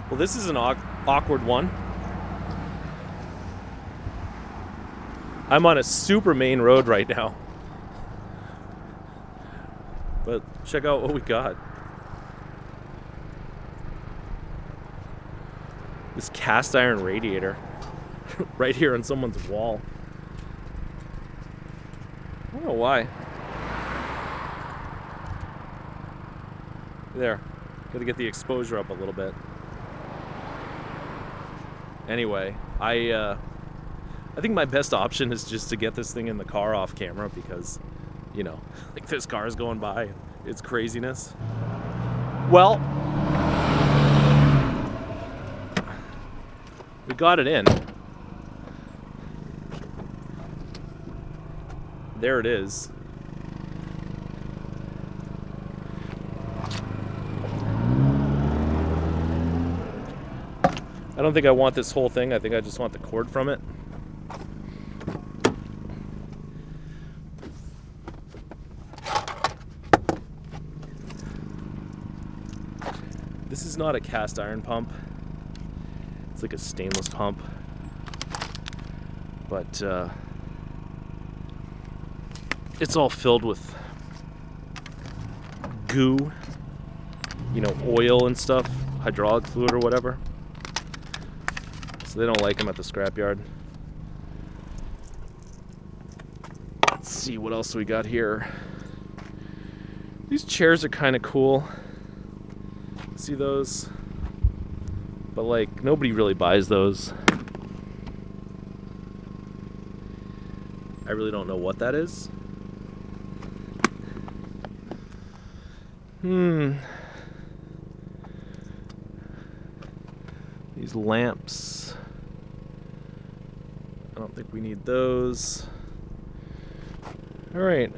Well, this is an awkward one. I'm on a super main road right now. But check out what we got. This cast iron radiator right here on someone's wall. I don't know why. There. Gotta get the exposure up a little bit. Anyway, I think my best option is just to get this thing in the car off camera because, you know, like this car is going by. It's craziness. Well, we got it in. There it is. I don't think I want this whole thing. I think I just want the cord from it. This is not a cast iron pump. It's like a stainless pump. But it's all filled with goo, you know, oil and stuff, hydraulic fluid or whatever. So they don't like them at the scrapyard. Let's see what else we got here. These chairs are kind of cool. See those? But like, nobody really buys those. I really don't know what that is. These lamps. I don't think we need those. All right.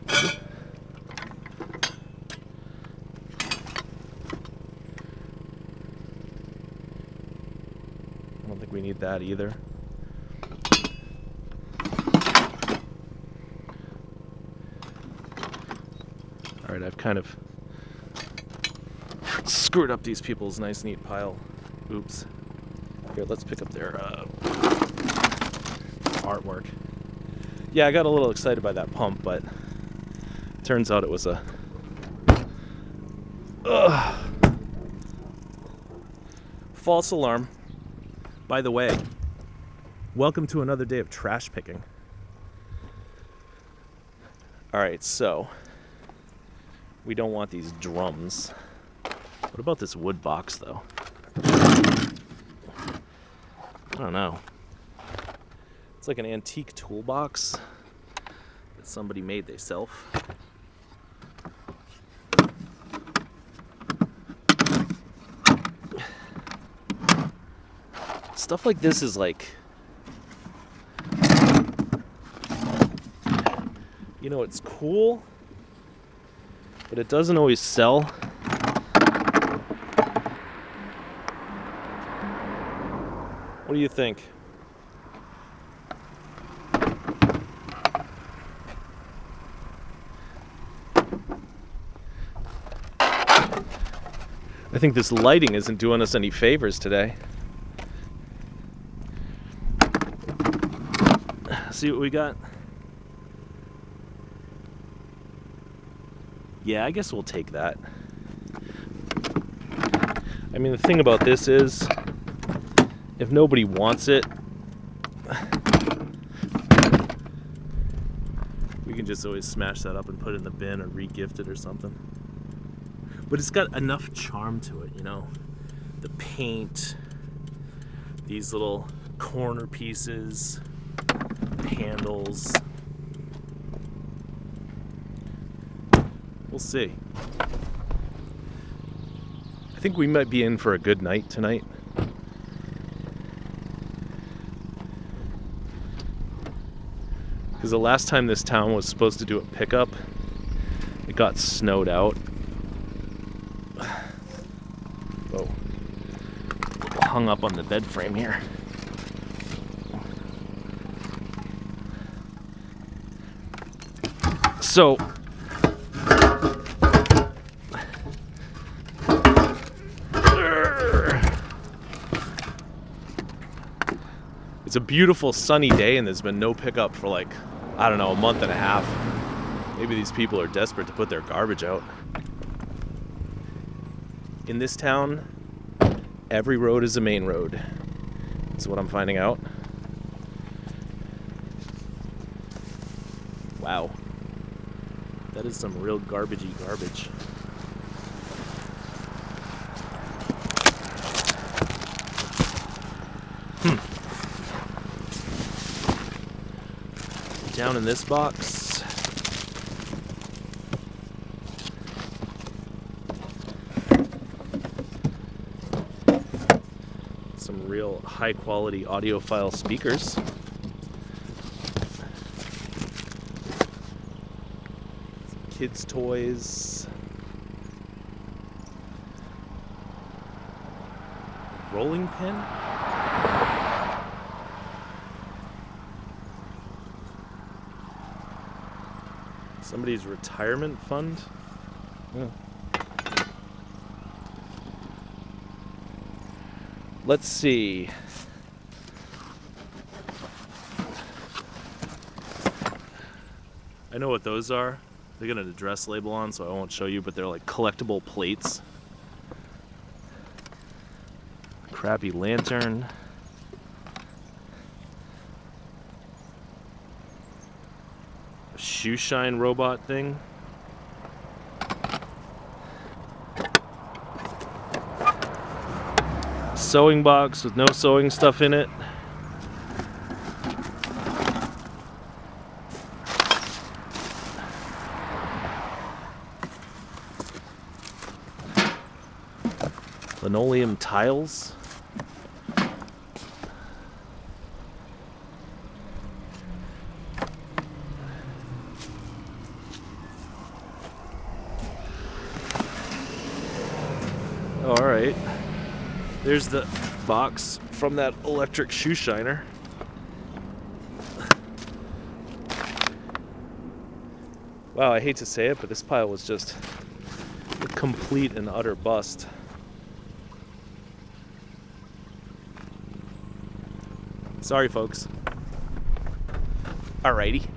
I don't think we need that either. All right, I've kind of screwed up these people's nice, neat pile. Oops. Here, let's pick up their artwork. Yeah, I got a little excited by that pump, but turns out it was a... false alarm. By the way, welcome to another day of trash picking. Alright, so we don't want these drums. What about this wood box, though? I don't know. It's like an antique toolbox that somebody made themselves. Stuff like this is like, you know, it's cool, but it doesn't always sell. What do you think? I think this lighting isn't doing us any favors today. See what we got? Yeah, I guess we'll take that. I mean, the thing about this is, if nobody wants it, we can just always smash that up and put it in the bin or re-gift it or something. But it's got enough charm to it, you know? The paint, these little corner pieces, handles. We'll see. I think we might be in for a good night tonight. Because the last time this town was supposed to do a pickup, it got snowed out. Whoa. Hung up on the bed frame here. So, It's a beautiful sunny day and there's been no pickup for like, I don't know, a month and a half. Maybe these people are desperate to put their garbage out. In this town, every road is a main road. That's what I'm finding out. Wow. That is some real garbagey garbage. Down in this box, some real high quality audiophile speakers. Kids' toys. Rolling pin. Somebody's retirement fund. Yeah. Let's see. I know what those are. They got an address label on, so I won't show you, but they're like collectible plates. Crappy lantern. A shoe shine robot thing. Sewing box with no sewing stuff in it. Linoleum tiles. All right. There's the box from that electric shoe shiner. Wow, I hate to say it, but this pile was just a complete and utter bust. Sorry, folks. Alrighty.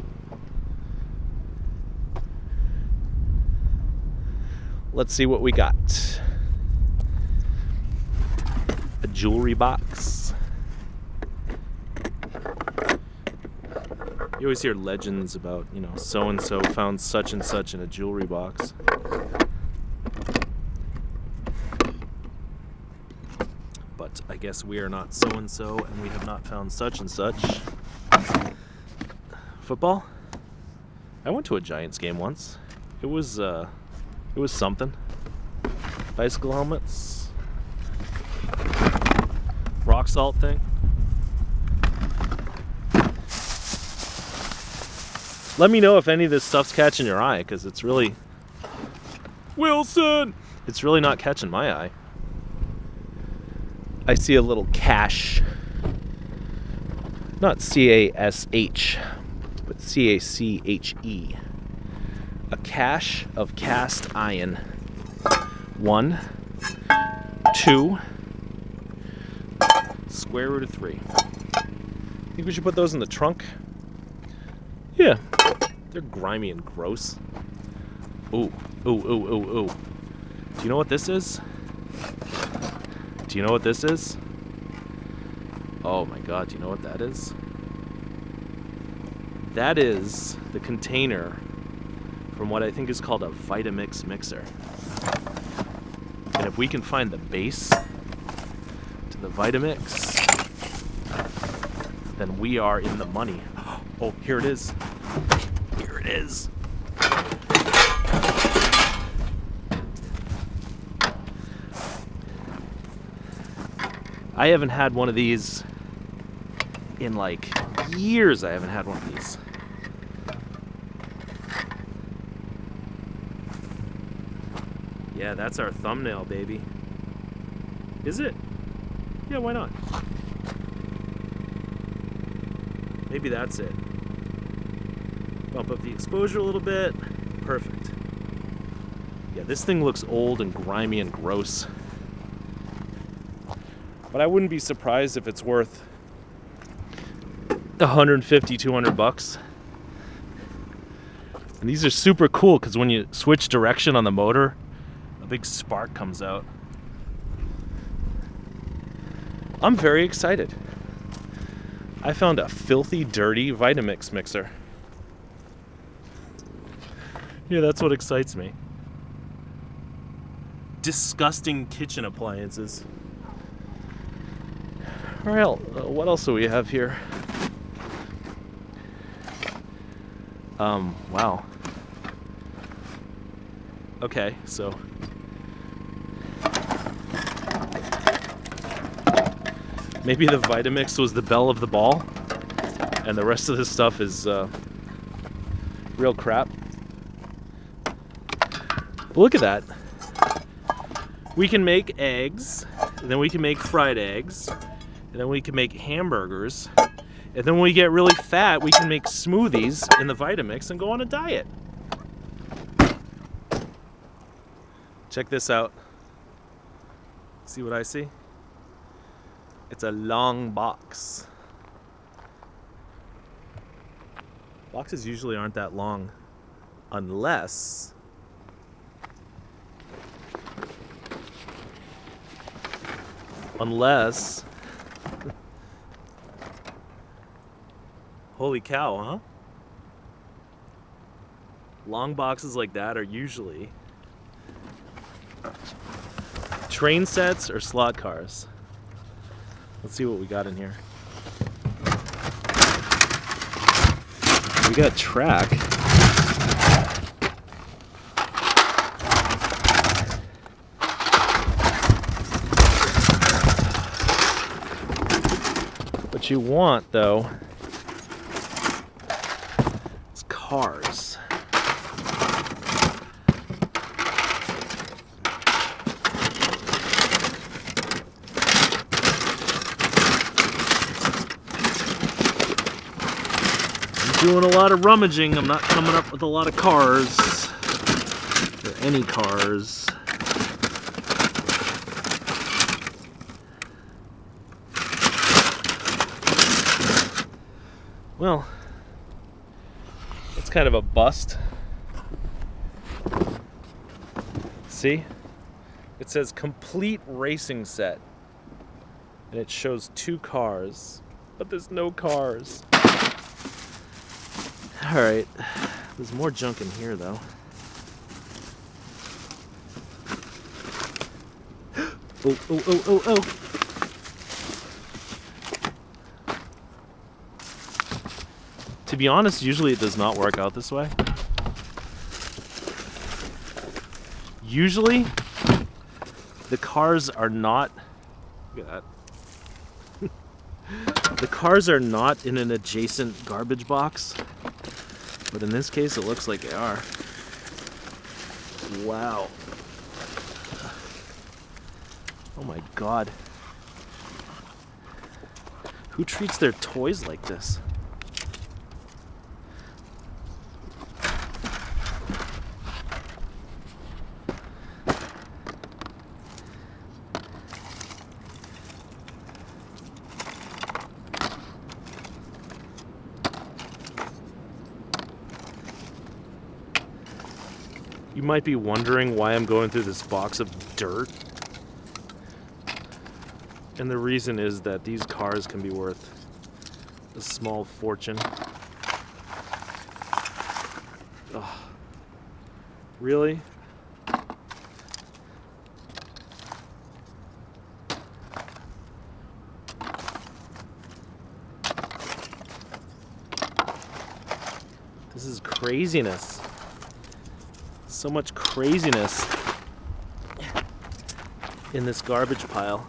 Let's see what we got. A jewelry box. You always hear legends about, you know, so-and-so found such and such in a jewelry box. But I guess we are not so-and-so, and we have not found such and such. Football? I went to a Giants game once. It was something. Bicycle helmets. Rock salt thing. Let me know if any of this stuff's catching your eye, because it's really... Wilson! It's really not catching my eye. I see a little cache. Not C-A-S-H, but C-A-C-H-E. A cache of cast iron. 1, 2, square root of 3. Think we should put those in the trunk? Yeah. They're grimy and gross. Ooh, ooh, ooh, ooh, ooh. Do you know what this is? Do you know what this is? Oh my god, do you know what that is? That is the container from what I think is called a Vitamix mixer. And if we can find the base to the Vitamix, then we are in the money. Oh, here it is. Here it is. I haven't had one of these in like years. I haven't had one of these. Yeah, that's our thumbnail, baby. Is it? Yeah, why not? Maybe that's it. Bump up the exposure a little bit. Perfect. Yeah, this thing looks old and grimy and gross. But I wouldn't be surprised if it's worth 150, 200 bucks. And these are super cool because when you switch direction on the motor, a big spark comes out. I'm very excited. I found a filthy, dirty Vitamix mixer. Yeah, that's what excites me. Disgusting kitchen appliances. Alright, what else do we have here? Wow. Okay, so maybe the Vitamix was the belle of the ball, and the rest of this stuff is real crap. But look at that. We can make eggs, and then we can make fried eggs, and then we can make hamburgers, and then when we get really fat, we can make smoothies in the Vitamix and go on a diet. Check this out. See what I see? It's a long box. Boxes usually aren't that long, unless holy cow, huh? Long boxes like that are usually train sets or slot cars. Let's see what we got in here. We got track. What you want, though, is cars. Doing a lot of rummaging. I'm not coming up with a lot of cars, or any cars. Well, it's kind of a bust. See? It says complete racing set, and it shows 2 cars, but there's no cars. Alright, there's more junk in here though. Oh. To be honest, usually it does not work out this way. Usually, the cars are not... Look at that. The cars are not in an adjacent garbage box. But in this case, it looks like they are. Wow. Oh my god. Who treats their toys like this? You might be wondering why I'm going through this box of dirt. And the reason is that these cars can be worth a small fortune. Ugh. Really? This is craziness. So much craziness in this garbage pile.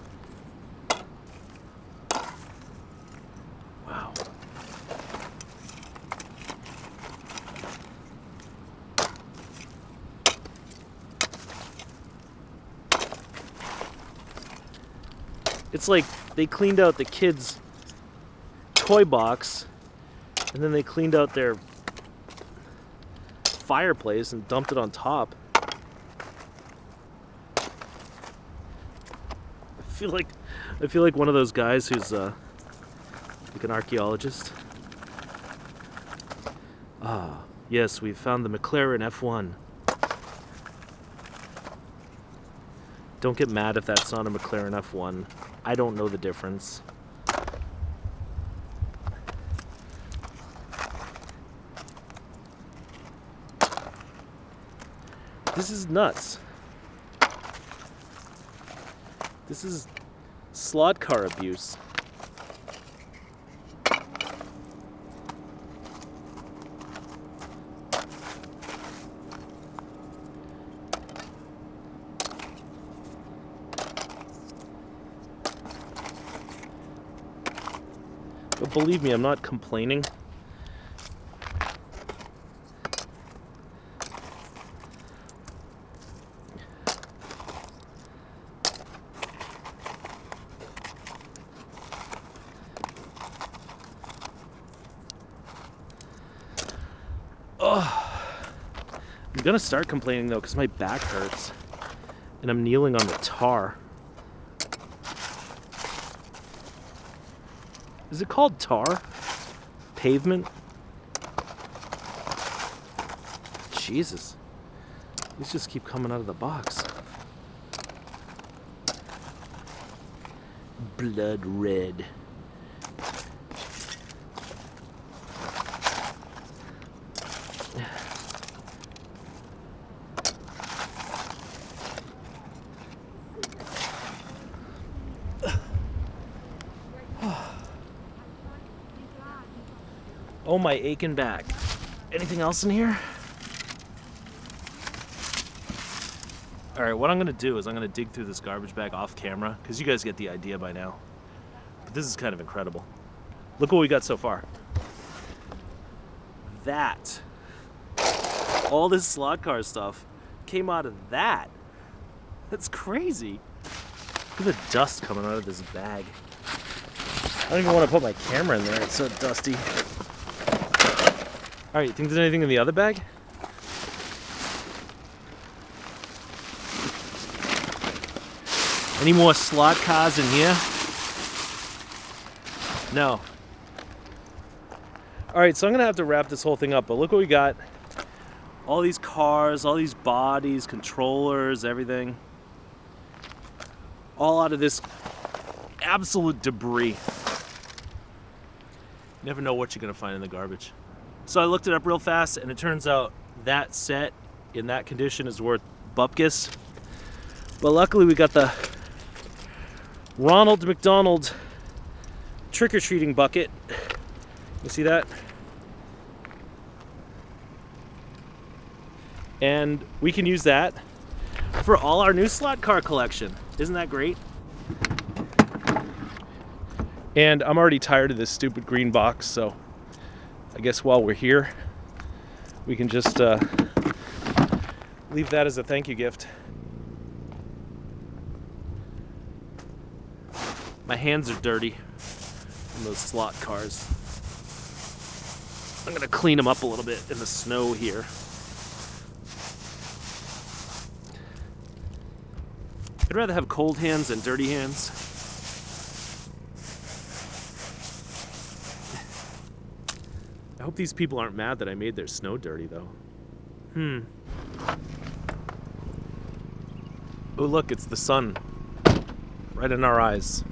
Wow. It's like they cleaned out the kids' toy box and then they cleaned out their fireplace and dumped it on top. I feel like one of those guys who's like an archaeologist. Ah, yes, we've found the Mclaren F1. Don't get mad if that's not a Mclaren F1. I don't know the difference. This is nuts. This is slot car abuse. But believe me, I'm not complaining. Oh, I'm gonna start complaining though because my back hurts and I'm kneeling on the tar. Is it called tar? Pavement? Jesus. These just keep coming out of the box. Blood red. Oh, my aching back. Anything else in here? All right, what I'm gonna do is I'm gonna dig through this garbage bag off camera, because you guys get the idea by now. But this is kind of incredible. Look what we got so far. That. All this slot car stuff came out of that. That's crazy. Look at the dust coming out of this bag. I don't even want to put my camera in there, it's so dusty. All right, you think there's anything in the other bag? Any more slot cars in here? No. All right, so I'm gonna have to wrap this whole thing up, but look what we got. All these cars, all these bodies, controllers, everything. All out of this absolute debris. You never know what you're gonna find in the garbage. So I looked it up real fast, and it turns out that set in that condition is worth bupkis. But luckily we got the Ronald McDonald trick-or-treating bucket. You see that? And we can use that for all our new slot car collection. Isn't that great? And I'm already tired of this stupid green box, so I guess while we're here, we can just leave that as a thank you gift. My hands are dirty from those slot cars. I'm gonna clean them up a little bit in the snow here. I'd rather have cold hands than dirty hands. I hope these people aren't mad that I made their snow dirty, though. Oh, look, it's the sun. Right in our eyes.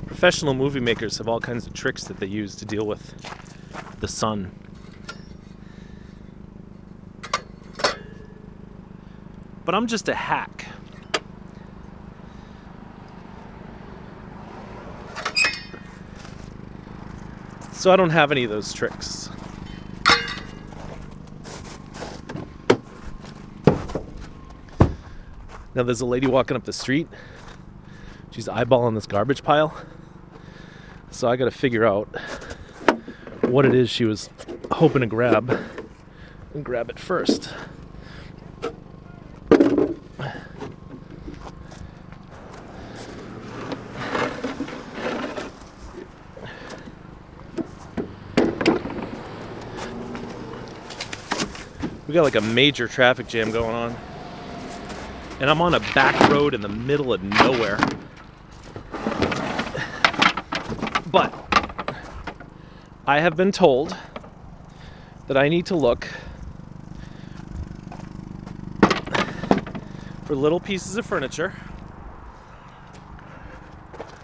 Professional movie makers have all kinds of tricks that they use to deal with the sun. But I'm just a hack. So I don't have any of those tricks. Now there's a lady walking up the street. She's eyeballing this garbage pile. So I gotta figure out what it is she was hoping to grab and grab it first. We We got like a major traffic jam going on. And I'm on a back road in the middle of nowhere. But I have been told that I need to look for little pieces of furniture.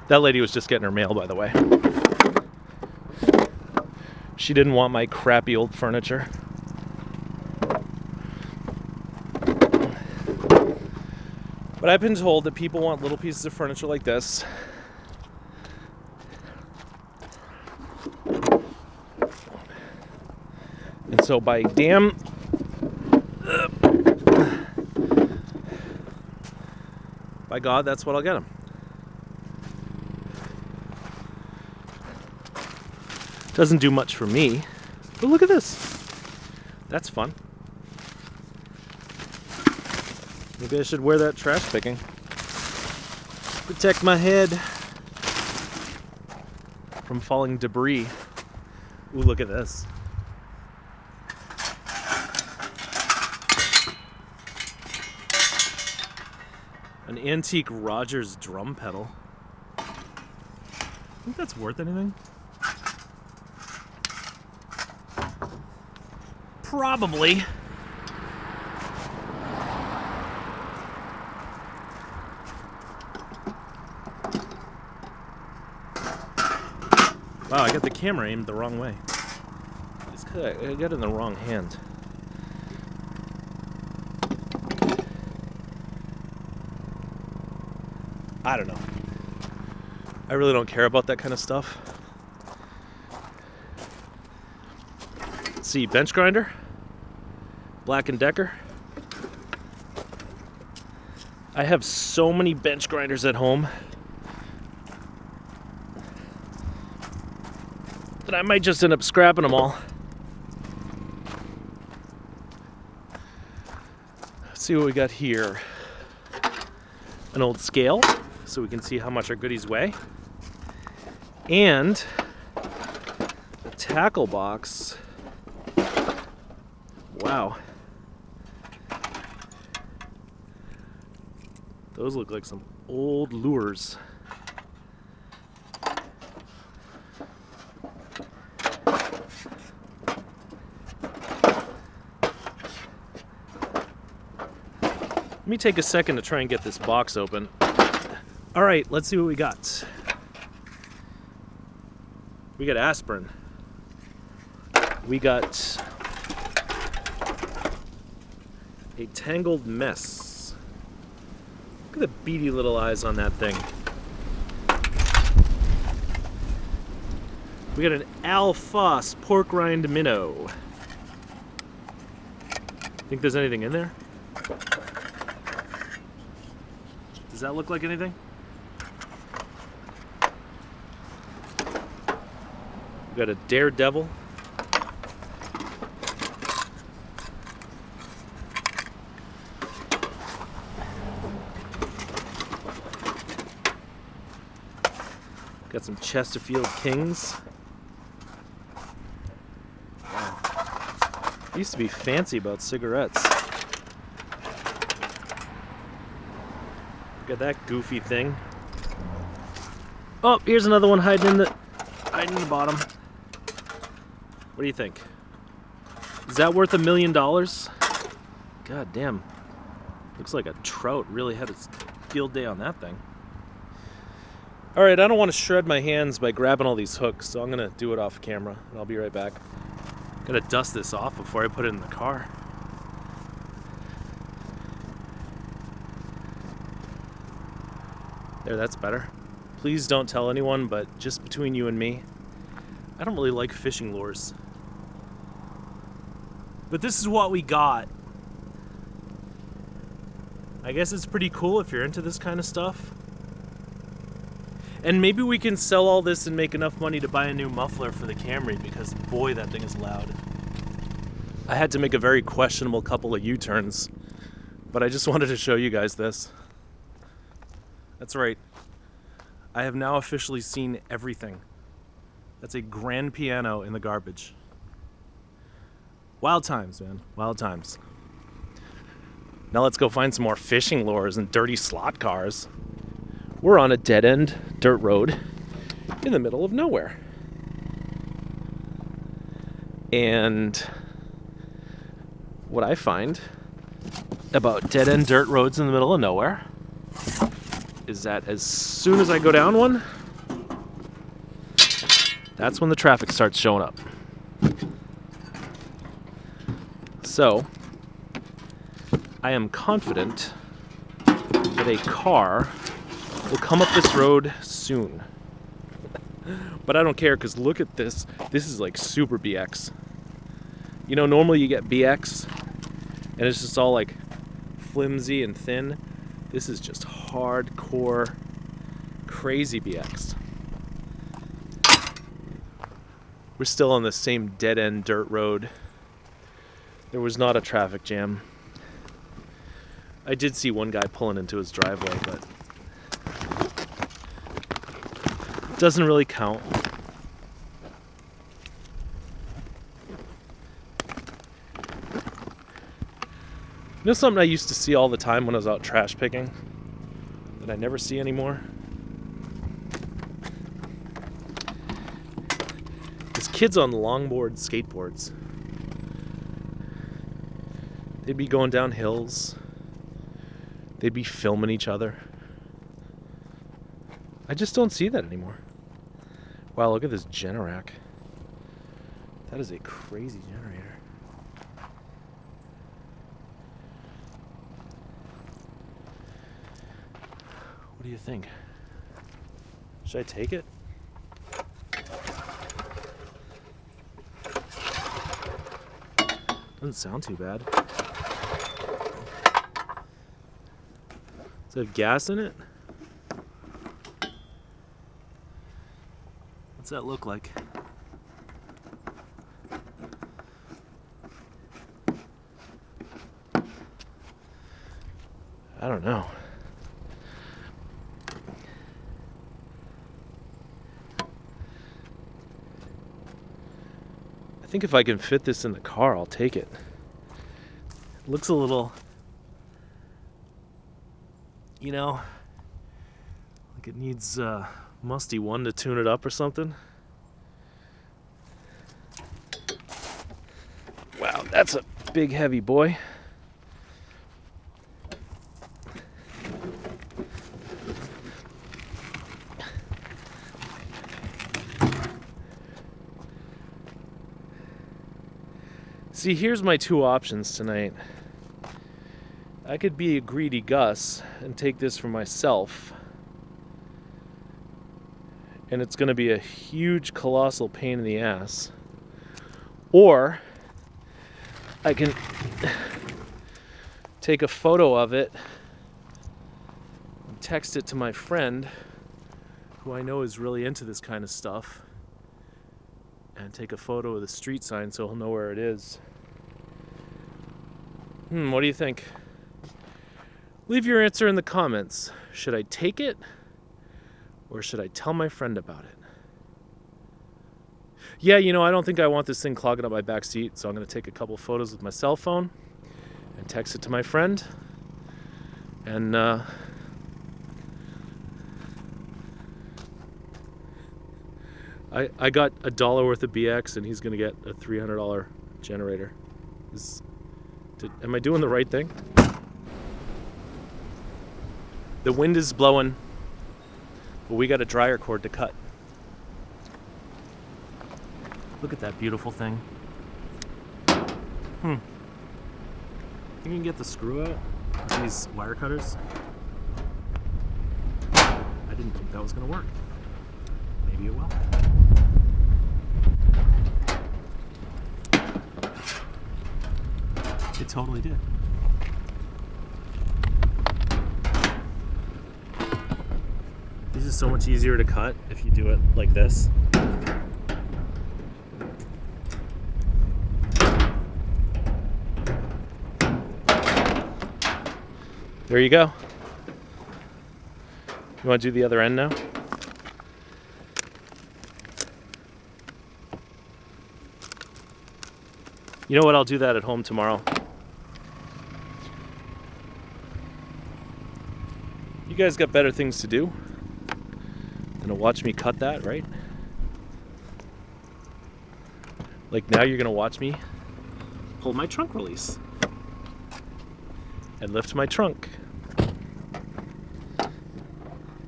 That lady was just getting her mail, by the way. She didn't want my crappy old furniture. But I've been told that people want little pieces of furniture like this. And so by God, that's what I'll get them. Doesn't do much for me, but look at this. That's fun. Maybe I should wear that trash picking. Protect my head from falling debris. Ooh, look at this. An antique Rogers drum pedal. Think that's worth anything? Probably. Wow, I got the camera aimed the wrong way. I got it in the wrong hand. I don't know. I really don't care about that kind of stuff. Let's see, bench grinder, Black & Decker. I have so many bench grinders at home that I might just end up scrapping them all. Let's see what we got here. An old scale, so we can see how much our goodies weigh. And a tackle box. Wow. Those look like some old lures. Let me take a second to try and get this box open. All right, let's see what we got. We got aspirin. We got a tangled mess. Look at the beady little eyes on that thing. We got an Al Foss pork rind minnow. Think there's anything in there? Does that look like anything? We got a Daredevil. Got some Chesterfield Kings. Wow. I used to be fancy about cigarettes. Got that goofy thing. Oh, here's another one hiding in the bottom. What do you think? Is that worth $1 million? God damn. Looks like a trout really had its field day on that thing. Alright, I don't want to shred my hands by grabbing all these hooks, so I'm going to do it off camera, and I'll be right back. Gotta dust this off before I put it in the car. There, that's better. Please don't tell anyone, but just between you and me, I don't really like fishing lures. But this is what we got. I guess it's pretty cool if you're into this kind of stuff. And maybe we can sell all this and make enough money to buy a new muffler for the Camry, because boy, that thing is loud. I had to make a very questionable couple of U-turns, but I just wanted to show you guys this. That's right. I have now officially seen everything. That's a grand piano in the garbage. Wild times, man. Wild times. Now let's go find some more fishing lures and dirty slot cars. We're on a dead-end dirt road in the middle of nowhere. And what I find about dead-end dirt roads in the middle of nowhere is that as soon as I go down one, that's when the traffic starts showing up. So, I am confident that a car will come up this road soon. But I don't care, because look at this. This is like super BX. You know, normally you get BX and it's just all like flimsy and thin. This is just hardcore, crazy BX. We're still on the same dead-end dirt road. There was not a traffic jam. I did see one guy pulling into his driveway, but it doesn't really count. You know something I used to see all the time when I was out trash picking that I never see anymore? It's kids on longboard skateboards. They'd be going down hills. They'd be filming each other. I just don't see that anymore. Wow, look at this Generac. That is a crazy generator. What do you think? Should I take it? Doesn't sound too bad. Does it have gas in it? What's that look like? I don't know. I think if I can fit this in the car, I'll take it. It looks a little, you know, like it needs Musty One to tune it up or something. Wow, that's a big heavy boy. See, here's my two options tonight. I could be a greedy Gus and take this for myself, and it's going to be a huge, colossal pain in the ass. Or I can take a photo of it and text it to my friend, who I know is really into this kind of stuff, and take a photo of the street sign so he'll know where it is. What do you think? Leave your answer in the comments. Should I take it, or should I tell my friend about it? Yeah, you know, I don't think I want this thing clogging up my back seat, so I'm going to take a couple photos with my cell phone and text it to my friend. And I got $1 worth of BX, and he's going to get a $300 generator. Am I doing the right thing? The wind is blowing, but we got a dryer cord to cut. Look at that beautiful thing. Think you can get the screw out with these wire cutters? I didn't think that was going to work. Maybe it will. It totally did. This is so much easier to cut if you do it like this. There you go. You want to do the other end now? You know what? I'll do that at home tomorrow. You guys got better things to do than to watch me cut that, right? Like now you're gonna watch me pull my trunk release and lift my trunk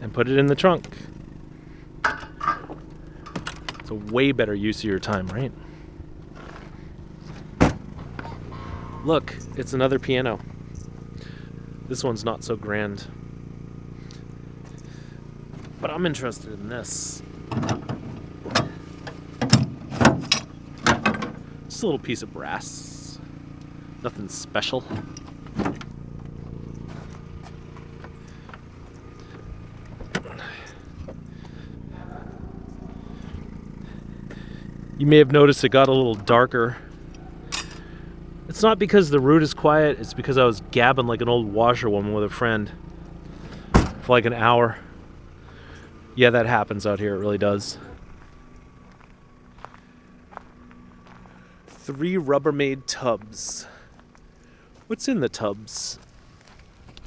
and put it in the trunk. It's a way better use of your time, right? Look, it's another piano. This one's not so grand. But I'm interested in this. Just a little piece of brass. Nothing special. You may have noticed it got a little darker. It's not because the root is quiet, it's because I was gabbing like an old washerwoman with a friend for like an hour. Yeah, that happens out here, it really does. 3 Rubbermaid tubs. What's in the tubs?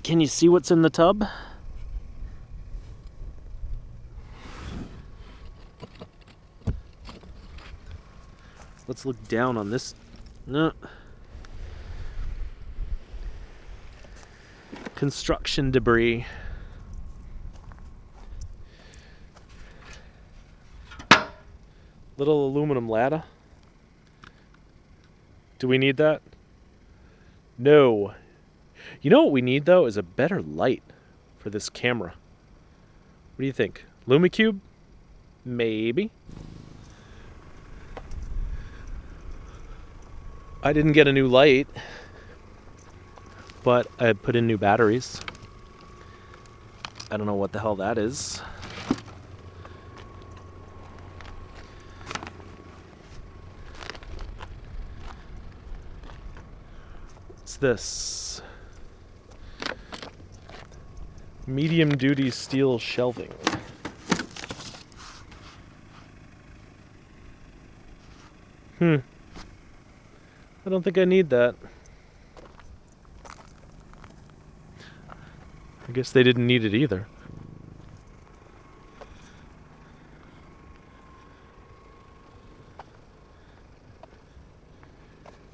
Can you see what's in the tub? Let's look down on this. No. Construction debris. Little aluminum ladder. Do we need that? No. You know what we need though is a better light for this camera. What do you think? Lumicube? Maybe. I didn't get a new light, but I put in new batteries. I don't know what the hell that is. What's this? Medium duty steel shelving. I don't think I need that. I guess they didn't need it either.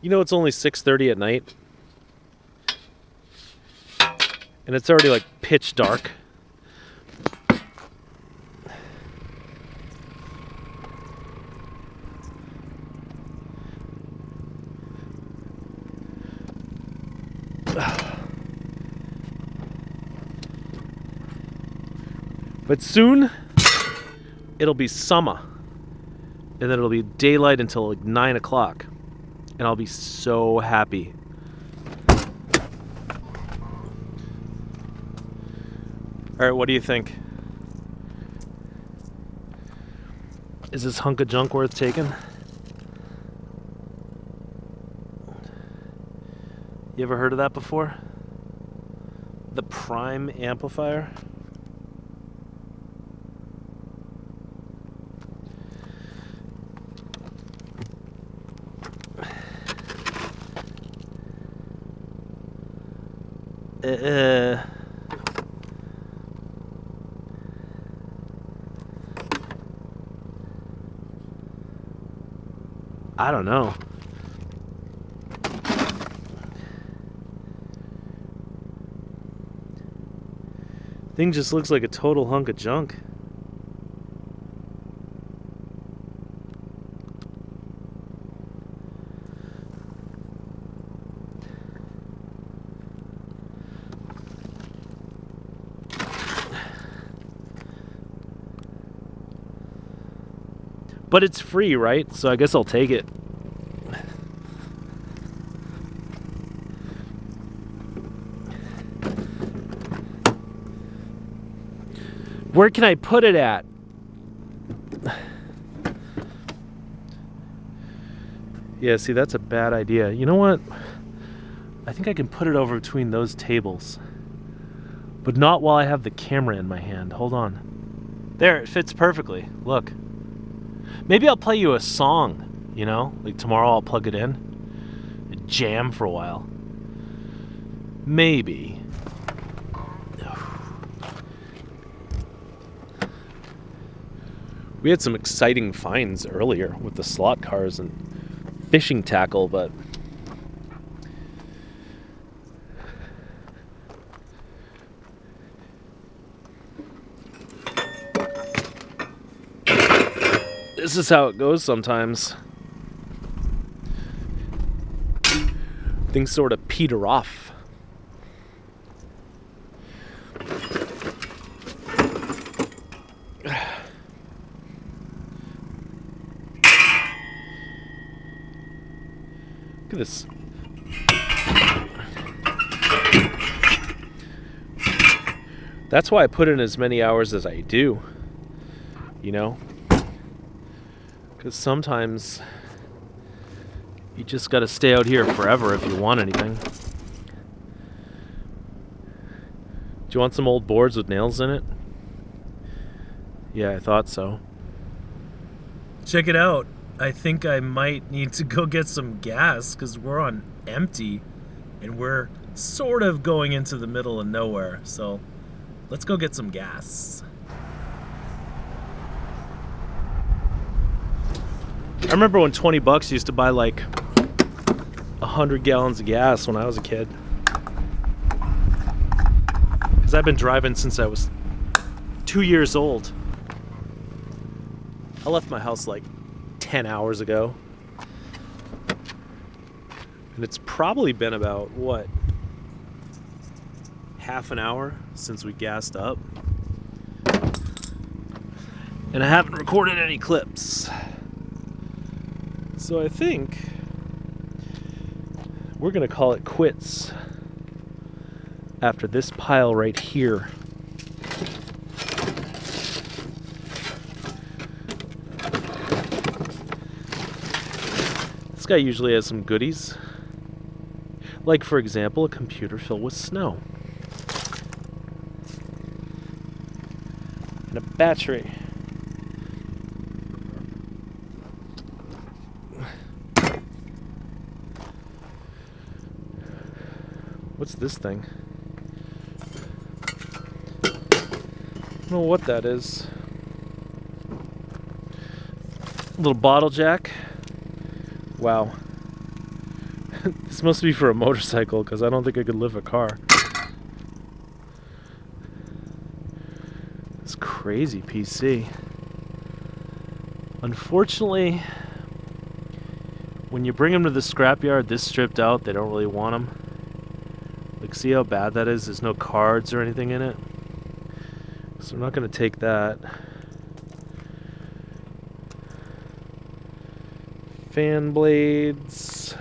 You know, it's only 6:30 at night. And it's already like pitch dark. But soon, it'll be summer. And then it'll be daylight until like 9 o'clock. And I'll be so happy. Alright, what do you think? Is this hunk of junk worth taking? You ever heard of that before? The Prime amplifier? I don't know. Thing just looks like a total hunk of junk. But it's free, right? So I guess I'll take it. Where can I put it at? Yeah, see, that's a bad idea. You know what? I think I can put it over between those tables. But not while I have the camera in my hand. Hold on. There, it fits perfectly. Look. Maybe I'll play you a song, you know? Like tomorrow I'll plug it in. jam for a while. Maybe. We had some exciting finds earlier with the slot cars and fishing tackle, but this is how it goes sometimes. Things sort of peter off. Look at this. That's why I put in as many hours as I do. You know? Because sometimes you just gotta stay out here forever if you want anything. Do you want some old boards with nails in it? Yeah, I thought so. Check it out. I think I might need to go get some gas because we're on empty and we're sort of going into the middle of nowhere. So let's go get some gas. I remember when 20 bucks used to buy like 100 gallons of gas when I was a kid. Because I've been driving since I was 2 years old. I left my house like 10 hours ago. And it's probably been about, what, half an hour since we gassed up. And I haven't recorded any clips. So I think we're gonna call it quits after this pile right here. This guy usually has some goodies. Like, for example, a computer filled with snow. And a battery. What's this thing? I don't know what that is. Little bottle jack. Wow. This must be for a motorcycle because I don't think I could lift a car. It's crazy PC. Unfortunately, when you bring them to the scrapyard this stripped out, they don't really want them. Like, see how bad that is? There's no cards or anything in it. So I'm not going to take that. Fan blades.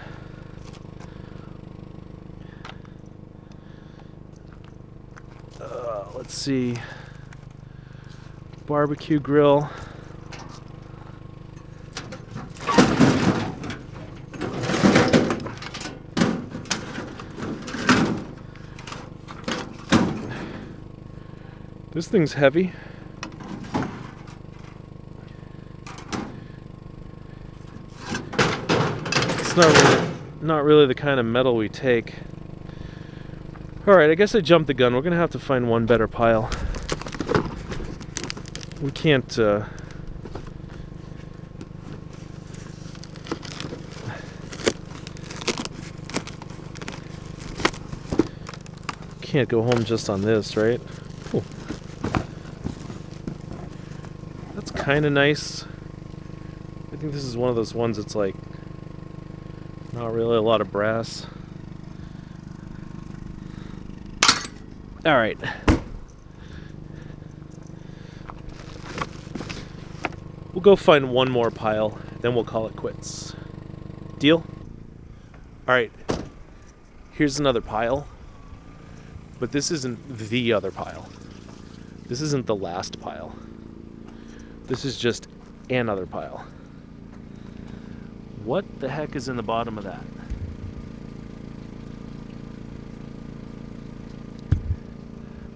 Let's see. Barbecue grill. This thing's heavy. It's not really the kind of metal we take. Alright, I guess I jumped the gun. We're gonna have to find one better pile. We can't, can't go home just on this, right? Ooh. That's kind of nice. I think this is one of those ones that's like not really a lot of brass. Alright. We'll go find one more pile, then we'll call it quits. Deal? Alright. Here's another pile. But this isn't the other pile. This isn't the last pile. This is just another pile. What the heck is in the bottom of that?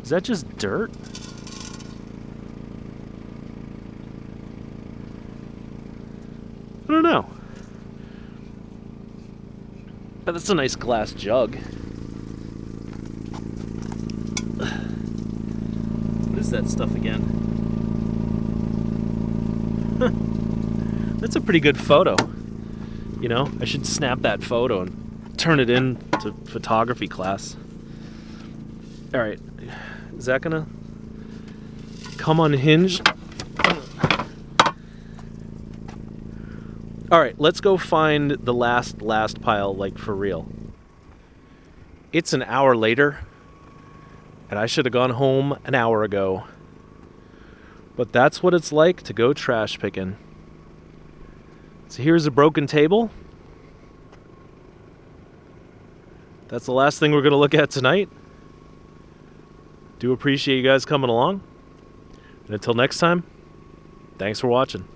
Is that just dirt? I don't know. But that's a nice glass jug. What is that stuff again? That's a pretty good photo. You know, I should snap that photo and turn it in to photography class. All right, is that gonna come unhinged? All right, let's go find the last pile, like for real. It's an hour later, and I should have gone home an hour ago. But that's what it's like to go trash picking. So here's a broken table. That's the last thing we're going to look at tonight. Do appreciate you guys coming along. And until next time, thanks for watching.